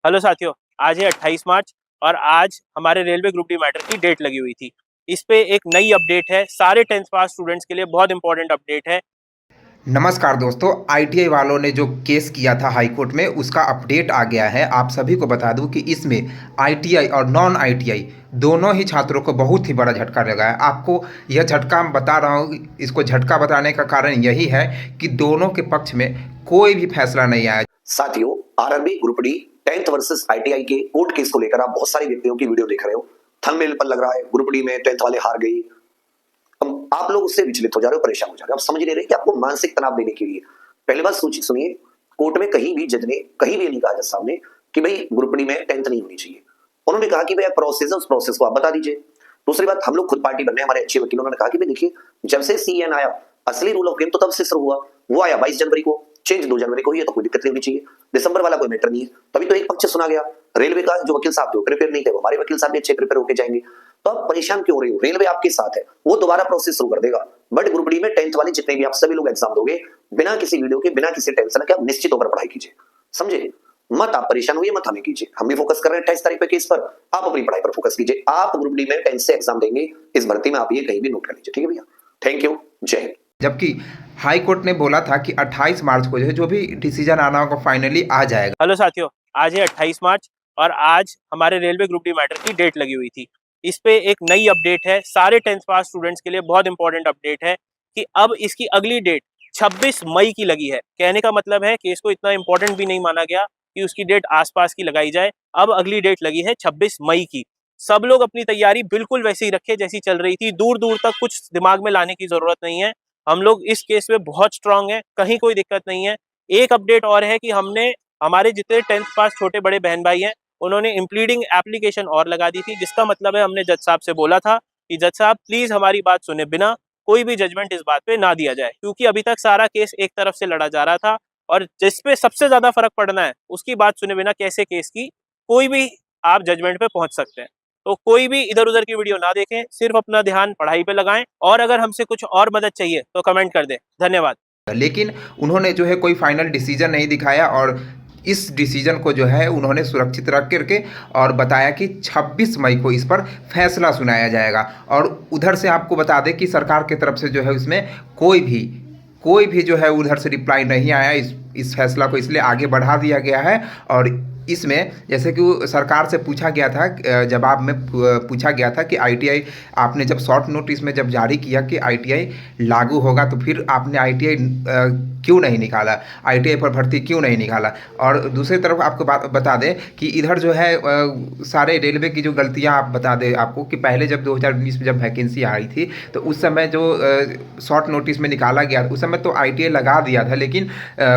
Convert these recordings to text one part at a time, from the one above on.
Hello साथियों, आज है 28 मार्च और आज हमारे रेलवे ग्रुप डी मैटर की डेट लगी हुई थी। इस पे एक नई अपडेट है, सारे 10th पास स्टूडेंट्स के लिए बहुत इंपॉर्टेंट अपडेट है। नमस्कार दोस्तों, आईटीआई वालों ने जो केस किया था हाई कोर्ट में उसका अपडेट आ गया है। आप सभी को बता दूं कि इसमें आईटीआई और नॉन आईटीआई दोनों ही छात्रों को बहुत ही बड़ा झटका लगा है। आपको यह झटका मैं बता रहा हूं, इसको झटका बताने का कारण यही है कि दोनों के पक्ष में कोई भी फैसला नहीं आया। साथियों, RRB group D 10th versus ITI के कोर्ट केस को लेकर आप बहुत सारे व्यक्तियों की वीडियो देख रहे हो। थंबनेल पर लग रहा है ग्रुप डी में 10th वाले हार गए। अब आप लोग उससे विचलित हो जा रहे हो, परेशान हो जा रहे हो। आप समझ नहीं रहे कि आपको मानसिक तनाव देने के लिए पहली बात सुनिए, कोर्ट में कहीं भी जज ने कहीं भी नहीं कहा जज साहब ने कि भाई ग्रुप डी में 10th नहीं होनी चाहिए। उन्होंने कहा कि भाई प्रोसेस है, उस प्रोसेस को आप बता दीजिए। दूसरी बात, हम लोग खुद पार्टी बनने, हमारे अच्छे वकीलों ने कहा कि भाई देखिए, जब से सीएन आया असली रूल ऑफ गेम तो तब से शुरू हुआ। वो आया 22 जनवरी को, चेंज 2 जनवरी को हुई है, तो कोई दिक्कत नहीं होनी चाहिए। दिसंबर वाला कोई मैटर नहीं है। तभी तो एक पक्ष सुना गया। रेलवे का जो वकील साहब थे वो प्रिपेयर नहीं थे, हमारे वकील साहब भी अच्छे प्रिपेयर होकर जाएंगे। तो आप परेशान क्यों हो रहे हो? रेलवे आपके साथ है, वो दोबारा प्रोसेस शुरू कर देगा। बट ग्रुप डी में 10th वाले जितने भी आप सभी लोग एग्जाम दोगे, बिना किसी वीडियो के, बिना किसी टेंशन के, आप निश्चित होकर पढ़ाई कीजिए। समझे? मत आप परेशान होइए, मत हमें कीजिए। हम भी फोकस कर रहे हैं 28 तारीख पे केस पर। आप अपनी पढ़ाई पर फोकस कीजिए। आप ग्रुप डी में 10th से एग्जाम देंगे इस भर्ती में, आप ये कहीं भी नोट कर लीजिए। ठीक है भैया, थैंक यू, जय हिंद। जबकि हाई कोर्ट ने बोला था कि 28 मार्च को जो भी डिसीजन आना होगा फाइनली आ जाएगा। हेलो साथियों, आज है 28 मार्च और आज हमारे रेलवे ग्रुप डी मैटर की डेट लगी हुई थी। इस पे एक नई अपडेट है, सारे 10th पास स्टूडेंट्स के लिए बहुत इंपॉर्टेंट अपडेट है कि अब इसकी अगली डेट 26 मई की लगी है। कहने का मतलब है केस को इतना इंपॉर्टेंट भी नहीं माना गया कि उसकी डेट आसपास की लगाई जाए। अब अगली डेट लगी है 26 मई की। सब लोग अपनी तैयारी बिल्कुल वैसे ही रखे जैसी चल रही थी। दूर दूर तक कुछ दिमाग में लाने की जरूरत नहीं है। हम लोग इस केस में बहुत स्ट्रांग है, कहीं कोई दिक्कत नहीं है। एक अपडेट और है कि हमने हमारे जितने 10th पास छोटे बड़े बहन भाई हैं, उन्होंने इम्प्लीडिंग एप्लीकेशन और लगा दी थी, जिसका मतलब है हमने जज साहब से बोला था कि जज साहब प्लीज हमारी बात सुने बिना कोई भी जजमेंट इस बात पे ना दिया जाए, क्योंकि अभी तक सारा केस एक तरफ से लड़ा जा रहा था और जिस पे सबसे ज्यादा फर्क पड़ना है उसकी बात सुने बिना कैसे केस की कोई भी आप जजमेंट पे पहुंच सकते हैं। तो कोई भी इधर उधर की वीडियो ना देखें, सिर्फ अपना ध्यान पढ़ाई पे लगाएं और अगर हमसे कुछ और मदद चाहिए तो कमेंट कर दें। धन्यवाद। लेकिन उन्होंने जो है कोई फाइनल डिसीजन नहीं दिखाया और इस डिसीजन को जो है उन्होंने सुरक्षित रख करके और बताया कि 26 मई को इस पर फैसला सुनाया जाएगा। और उधर से आपको बता दें कि सरकार की तरफ से जो है उसमें कोई भी जो है उधर से रिप्लाई नहीं आया। इस फैसला को इसलिए आगे बढ़ा दिया गया है। और इसमें जैसे कि सरकार से पूछा गया था, जवाब में पूछा गया था कि आईटीआई आपने जब शॉर्ट नोटिस में जब जारी किया कि आईटीआई लागू होगा तो फिर आपने आईटीआई क्यों नहीं निकाला, आईटीआई पर भर्ती क्यों नहीं निकाला। और दूसरी तरफ आपको बता दें कि इधर जो है सारे रेलवे की जो गलतियां आप बता दें आपको कि पहले जब 2019 में जब वैकेंसी आई थी तो उस समय जो शॉर्ट नोटिस में निकाला गया उस समय तो आईटीआई लगा दिया था, लेकिन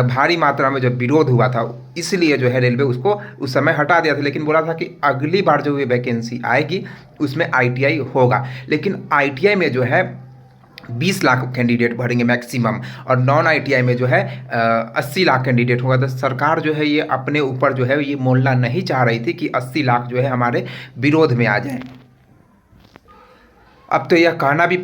भारी मात्रा में जो विरोध हुआ था इसलिए जो है रेलवे उसको उस समय हटा दिया था। लेकिन बोला था कि अगली बार जो ये वैकेंसी आएगी उसमें आईटीआई होगा। लेकिन आईटीआई में जो है 20 लाख कैंडिडेट भरेंगे मैक्सिमम और नॉन आईटीआई में जो है 80 लाख कैंडिडेट होगा। तो सरकार जो है ये अपने ऊपर जो है ये मोलना नहीं चाह रही थी कि 80 लाख जो है हमारे विरोध में आ जाए। अब तो यह कहना भी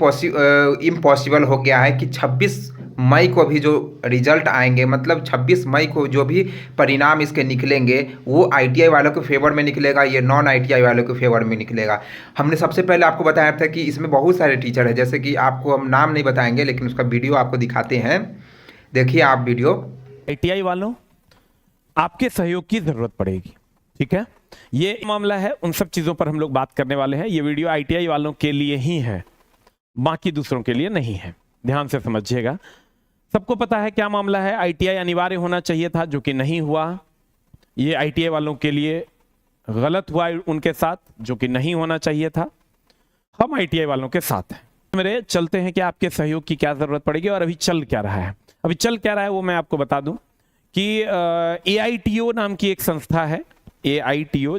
इम्पॉसिबल हो गया है कि 26 मई को भी जो रिजल्ट आएंगे, मतलब 26 मई को जो भी परिणाम इसके निकलेंगे वो आईटीआई वालों के फेवर में निकलेगा, ये नॉन आईटीआई वालों के फेवर में निकलेगा। हमने सबसे पहले आपको बताया था कि इसमें बहुत सारे टीचर हैं, जैसे कि आपको हम नाम नहीं बताएंगे लेकिन उसका वीडियो आपको दिखाते हैं। देखिए आप वीडियो। आईटीआई वालों, आपके सहयोग की जरूरत पड़ेगी, ठीक है। ये मामला है, उन सब चीजों पर हम लोग बात करने वाले हैं। ये वीडियो आईटीआई वालों के लिए ही है, बाकी दूसरों के लिए नहीं है, ध्यान से समझिएगा। सबको पता है क्या मामला है। आईटीआई अनिवार्य होना चाहिए था, जो कि नहीं हुआ। ये आईटीआई वालों के लिए गलत हुआ उनके साथ, जो कि नहीं होना चाहिए था। हम आईटीआई वालों के साथ हैं। मेरे चलते हैं कि आपके सहयोग की क्या जरूरत पड़ेगी और अभी चल क्या रहा है। अभी चल क्या रहा है वो मैं आपको बता दूं कि AITO नाम की एक संस्था है, AITO,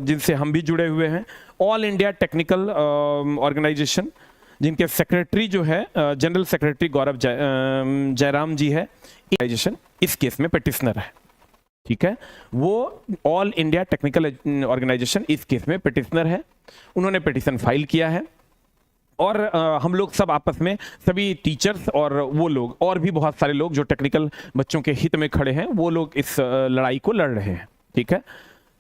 जिनसे हम भी जुड़े हुए हैं। ऑल इंडिया टेक्निकल ऑर्गेनाइजेशन, जिनके सेक्रेटरी जो है जनरल सेक्रेटरी गौरव जयराम जी है। ऑर्गेनाइजेशन इस केस में पिटिशनर है, ठीक है। वो ऑल इंडिया टेक्निकल ऑर्गेनाइजेशन इस केस में पिटिशनर है। उन्होंने पिटिशन फाइल किया है और हम लोग सब आपस में, सभी टीचर्स और वो लोग और भी बहुत सारे लोग जो टेक्निकल बच्चों के हित में खड़े हैं, वो लोग इस लड़ाई को लड़ रहे हैं। ठीक है।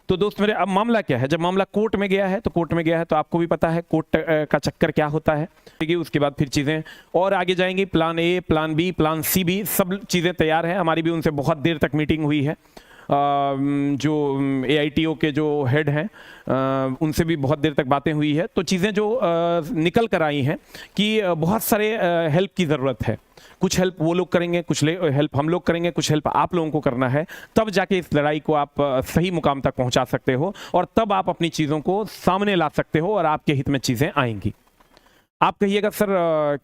तो दोस्त मेरे, अब मामला क्या है, जब मामला कोर्ट में गया है तो कोर्ट में गया है तो आपको भी पता है कोर्ट का चक्कर क्या होता है। उसके बाद फिर चीज़ें और आगे जाएंगी, plan A, plan B, plan C भी, सब चीज़ें तैयार हैं। हमारी भी उनसे बहुत देर तक मीटिंग हुई है। जो AITO के जो हेड हैं उनसे भी बहुत देर तक बातें हुई है। तो चीज़ें जो निकल कर आई हैं कि बहुत सारे हेल्प की ज़रूरत है। कुछ हेल्प वो लोग करेंगे, कुछ हेल्प हम लोग करेंगे, कुछ हेल्प आप लोगों को करना है। तब जाके इस लड़ाई को आप सही मुकाम तक पहुंचा सकते हो और तब आप अपनी चीज़ों को सामने ला सकते हो और आपके हित में चीज़ें आएंगी। आप कहिएगा सर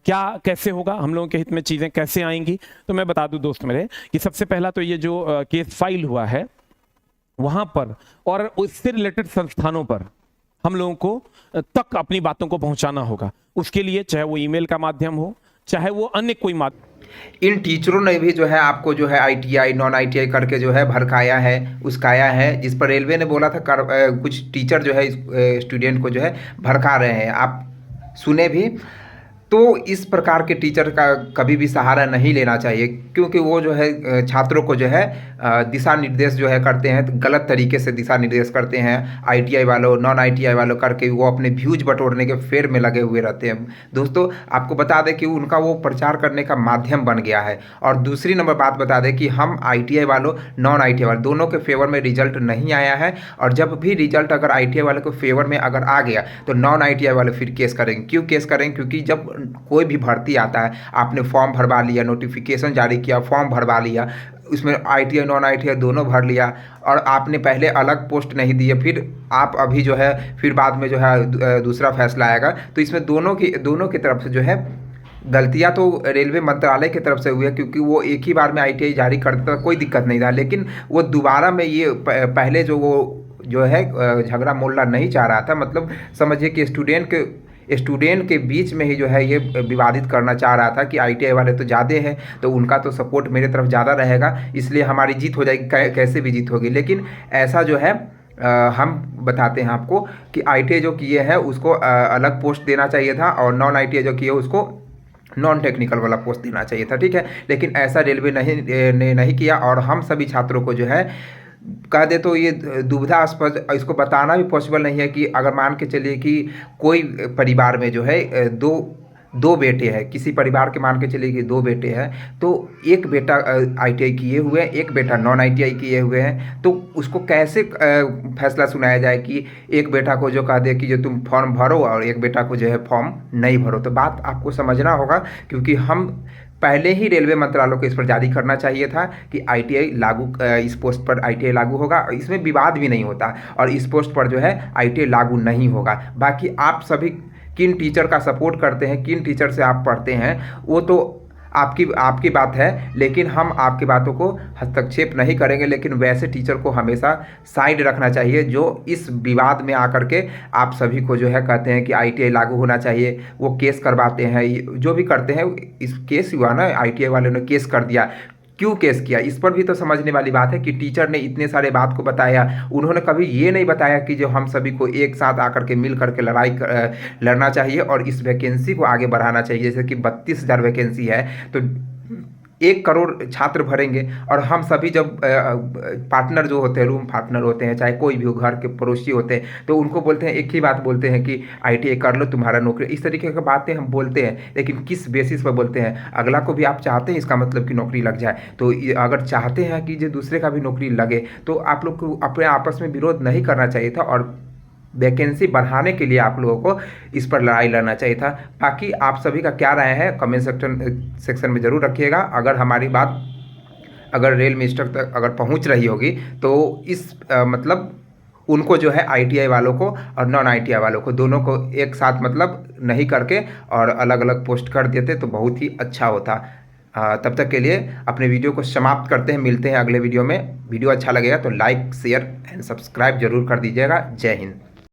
क्या कैसे होगा, हम लोगों के हित में चीज़ें कैसे आएंगी? तो मैं बता दूं दोस्त मेरे कि सबसे पहला तो ये जो केस फाइल हुआ है वहां पर और उससे रिलेटेड संस्थानों पर हम लोगों को तक अपनी बातों को पहुंचाना होगा। उसके लिए चाहे वो ईमेल का माध्यम हो, चाहे वो अन्य कोई माध्यम। इन टीचरों ने भी जो है आपको जो है ITI नॉन ITI करके जो है भड़काया है, उस्काया है, जिस पर रेलवे ने बोला था कुछ टीचर जो है स्टूडेंट को जो है भड़का रहे हैं। आप सुने भी। तो इस प्रकार के टीचर का कभी भी सहारा नहीं लेना चाहिए, क्योंकि वो जो है छात्रों को जो है दिशा निर्देश जो है करते हैं, तो गलत तरीके से दिशा निर्देश करते हैं। ITI वालों नॉन ITI वालों करके वो अपने व्यूज बटोरने के फेर में लगे हुए रहते हैं। दोस्तों आपको बता दें कि उनका वो प्रचार करने का माध्यम बन गया है। और दूसरी नंबर बात बता दें कि हम ITI वालों नॉन ITI वालों दोनों के फेवर में रिजल्ट नहीं आया है। और जब भी रिजल्ट अगर ITI वाले को फेवर में अगर आ गया तो नॉन ITI वाले फिर केस करेंगे। क्यों केस करेंगे? क्योंकि जब कोई भी भर्ती आता है, आपने फॉर्म भरवा लिया, नोटिफिकेशन जारी किया, फॉर्म भरवा लिया, उसमें ITI नॉन ITI दोनों भर लिया और आपने पहले अलग पोस्ट नहीं दिए, फिर आप अभी जो है फिर बाद में जो है दूसरा फैसला आएगा। तो इसमें दोनों की तरफ से जो है गलतियां तो रेलवे मंत्रालय की तरफ से हुई है, क्योंकि वो एक ही बार में ITI जारी कर देता, कोई दिक्कत नहीं था। लेकिन वो दोबारा में ये पहले जो है झगड़ा मोहल्ला नहीं चाह रहा था। मतलब समझिए कि स्टूडेंट के बीच में ही जो है ये विवादित करना चाह रहा था कि ITI वाले तो ज़्यादा हैं, तो उनका तो सपोर्ट मेरे तरफ ज़्यादा रहेगा, इसलिए हमारी जीत हो जाएगी, कैसे भी जीत होगी। लेकिन ऐसा जो है हम बताते हैं आपको कि ITI जो किए हैं उसको अलग पोस्ट देना चाहिए था और नॉन ITI जो किए उसको नॉन टेक्निकल वाला पोस्ट देना चाहिए था, ठीक है। लेकिन ऐसा रेलवे ने नहीं किया और हम सभी छात्रों को जो है कह दे तो ये दुविधास्पद, इसको बताना भी पॉसिबल नहीं है कि अगर मान के चलिए कि कोई परिवार में जो है दो बेटे हैं, किसी परिवार के मान के चलिए कि 2 बेटे हैं, तो एक बेटा ITI किए हुए हैं, एक बेटा नॉन ITI किए हुए हैं, तो उसको कैसे फैसला सुनाया जाए कि एक बेटा को जो कह दे कि जो तुम फॉर्म भरो और एक बेटा को जो है फॉर्म नहीं भरो। तो बात आपको समझना होगा, क्योंकि हम पहले ही रेलवे मंत्रालय को इस पर जारी करना चाहिए था कि ITI लागू, इस पोस्ट पर ITI लागू होगा, इसमें विवाद भी नहीं होता और इस पोस्ट पर जो है ITI लागू नहीं होगा। बाकी आप सभी किन टीचर का सपोर्ट करते हैं, किन टीचर से आप पढ़ते हैं, वो तो आपकी बात है, लेकिन हम आपकी बातों को हस्तक्षेप नहीं करेंगे। लेकिन वैसे टीचर को हमेशा साइड रखना चाहिए जो इस विवाद में आकर के आप सभी को जो है कहते हैं कि ITI लागू होना चाहिए, वो केस करवाते हैं, जो भी करते हैं। इस केस हुआ ना, ITI वाले ने केस कर दिया, क्यों केस किया, इस पर भी तो समझने वाली बात है कि टीचर ने इतने सारे बात को बताया, उन्होंने कभी ये नहीं बताया कि जो हम सभी को एक साथ आकर के मिल करके लड़ना चाहिए और इस वैकेंसी को आगे बढ़ाना चाहिए। जैसे कि 32,000 वैकेंसी है, तो 1 करोड़ छात्र भरेंगे और हम सभी जब पार्टनर जो होते हैं, रूम पार्टनर होते हैं, चाहे कोई भी हो, घर के पड़ोसी होते हैं, तो उनको बोलते हैं, एक ही बात बोलते हैं कि ITI कर लो तुम्हारा नौकरी, इस तरीके की बातें हम बोलते हैं। लेकिन किस बेसिस पर बोलते हैं? अगला को भी आप चाहते हैं, इसका मतलब कि नौकरी लग जाए। तो अगर चाहते हैं कि जो दूसरे का भी नौकरी लगे, तो आप लोग को अपने आपस में विरोध नहीं करना चाहिए था और वैकेंसी बढ़ाने के लिए आप लोगों को इस पर लड़ाई लड़ना चाहिए था। बाकी आप सभी का क्या राय है कमेंट सेक्शन में ज़रूर रखिएगा। अगर हमारी बात अगर रेल मिनिस्टर तक अगर पहुंच रही होगी तो इस मतलब उनको जो है ITI वालों को और नॉन ITI वालों को दोनों को एक साथ मतलब नहीं करके और अलग अलग पोस्ट कर देते तो बहुत ही अच्छा होता। तब तक के लिए अपने वीडियो को समाप्त करते हैं, मिलते हैं अगले वीडियो में। वीडियो अच्छा लगेगा तो लाइक, शेयर एंड सब्सक्राइब जरूर कर दीजिएगा। जय हिंद।